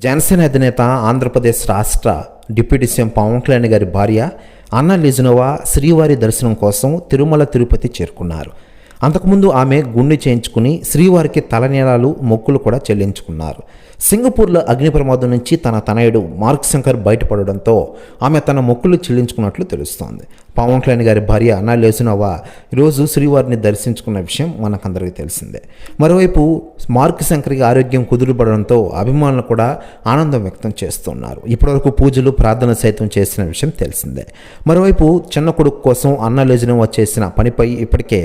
జనసేన అధినేత ఆంధ్రప్రదేశ్ రాష్ట్ర deputy CM Pawan Kalyan గారి భార్య అన్నా లెజునోవా శ్రీవారి దర్శనం కోసం తిరుమల తిరుపతి చేరుకున్నారు. అంతకుముందు ఆమె గుండె చేయించుకుని శ్రీవారికి తలనీలాలు మొక్కులు కూడా చెల్లించుకున్నారు. సింగపూర్లో అగ్ని ప్రమాదం నుంచి తన తనయుడు మార్క్ శంకర్ బయటపడడంతో ఆమె తన మొక్కులు చెల్లించుకున్నట్లు తెలుస్తోంది. పవన్ కళ్యాణ్ గారి భార్య అన్నా లెజునోవా ఈరోజు శ్రీవారిని దర్శించుకున్న విషయం మనకందరికీ తెలిసిందే. మరోవైపు మార్క్ శంకర్కి ఆరోగ్యం కుదురుపడడంతో అభిమానులు కూడా ఆనందం వ్యక్తం చేస్తున్నారు. ఇప్పటివరకు పూజలు ప్రార్థన సైతం చేసిన విషయం తెలిసిందే. మరోవైపు చిన్న కొడుకు కోసం అన్నా లెజునోవా చేసిన పనిపై ఇప్పటికే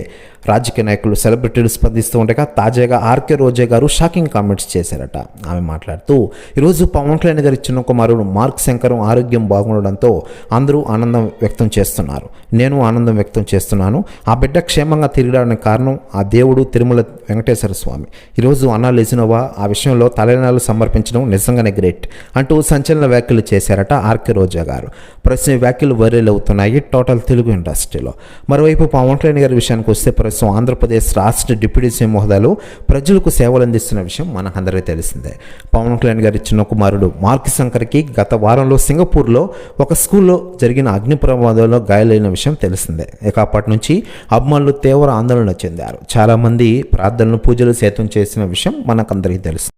రాజకీయ నాయకులు, సెలబ్రిటీలు స్పందిస్తూ ఉండగా తాజాగా ఆర్కే రోజా గారు షాకింగ్ కామెంట్స్ చేశారట. ఆమె మాట్లాడుతూ ఈరోజు పవన్ కళ్యాణ్ గారి చిన్న కుమారుడు మార్క్ శంకర్ ఆరోగ్యం బాగుండడంతో అందరూ ఆనందం వ్యక్తం చేస్తున్నారు. నేను ఆనందం వ్యక్తం చేస్తున్నాను. ఆ బిడ్డ క్షేమంగా తిరగడానికి కారణం ఆ దేవుడు తిరుమల వెంకటేశ్వర స్వామి. ఈరోజు అన్నా లెజునోవా ఆ విషయంలో తలనీలాలు సమర్పించడం నిజంగానే గ్రేట్ అంటూ సంచలన వ్యాఖ్యలు చేశారట ఆర్కే రోజా గారు. ప్రస్తుతం వ్యాఖ్యలు వైరల్ అవుతున్నాయి టోటల్ తెలుగు ఇండస్ట్రీలో. మరోవైపు పవన్ కళ్యాణ్ గారి విషయానికి వస్తే ప్రస్తుతం ఆంధ్రప్రదేశ్ రాష్ట్ర డిప్యూటీ సీఎం హోదాలో ప్రజలకు సేవలు అందిస్తున్న విషయం మనకందరికీ తెలిసిందే. పవన్ కళ్యాణ్ గారి చిన్న కుమారుడు మార్క్ శంకర్కి గత వారంలో సింగపూర్లో ఒక స్కూల్లో జరిగిన అగ్ని ప్రమాదంలో గాయాలైన విషయం తెలిసిందే. ఇక అప్పటి నుంచి అభిమానులు తీవ్ర ఆందోళన చెందారు. చాలామంది ప్రార్థనలు, పూజలు సైతం చేసిన విషయం మనకందరికీ తెలుసు.